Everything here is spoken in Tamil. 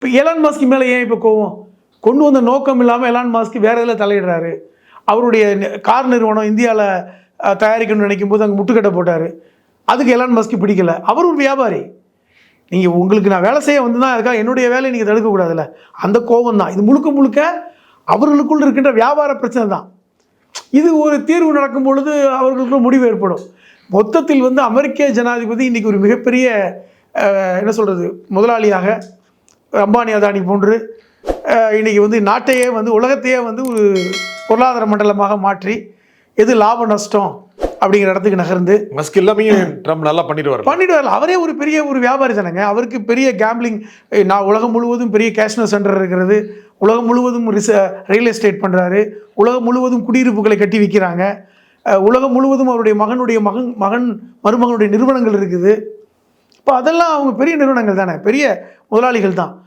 இப்போ எலான் மாஸ்க் மேலே ஏன் இப்போ கோவம்? கொண்டு வந்த நோக்கம் இல்லாமல் எலான் மாஸ்க் வேறு இதில் தலையிடுறாரு. அவருடைய கார் நிறுவனம் இந்தியாவில் தயாரிக்கணும்னு நினைக்கும் போது அங்கே முட்டுக்கட்டை போட்டார். அதுக்கு எலான் மாஸ்க்கு பிடிக்கல. அவர் ஒரு வியாபாரி. நீங்கள் உங்களுக்கு நான் வேலை செய்ய வந்து தான் அதுக்காக என்னுடைய வேலையை நீங்கள் தடுக்கக்கூடாதுல்ல. அந்த கோபம் தான் இது. முழுக்க முழுக்க அவர்களுக்குள் இருக்கின்ற வியாபார பிரச்சனை தான். இது ஒரு தீர்வு நடக்கும் பொழுது அவர்களுக்குள்ள முடிவு ஏற்படும். மொத்தத்தில் வந்து அமெரிக்க ஜனாதிபதி இன்றைக்கி ஒரு மிகப்பெரிய என்ன சொல்கிறது முதலாளியாக அம்பானி அதானி போன்று இன்றைக்கி வந்து நாட்டையே வந்து உலகத்தையே வந்து ஒரு பொருளாதார மண்டலமாக மாற்றி எது லாப நஷ்டம் அப்படிங்கிற இடத்துக்கு நகர்ந்து மஸ்க் எல்லாமே ட்ரம்ப் நல்லா பண்ணிடுவார். அவரே ஒரு பெரிய ஒரு வியாபாரி தானேங்க. அவருக்கு பெரிய கேம்பிளிங், நான் உலகம் முழுவதும் பெரிய கேஷ்னோ சென்டர் இருக்கிறது, உலகம் முழுவதும் ரியல் எஸ்டேட் பண்ணுறாரு, உலகம் முழுவதும் குடியிருப்புகளை கட்டி விற்கிறாங்க, உலகம் முழுவதும் அவருடைய மருமகனுடைய நிறுவனங்கள் இருக்குது. இப்போ அதெல்லாம் அவங்க பெரிய நிறுவனங்கள் தானே, பெரிய முதலாளிகள் தான்.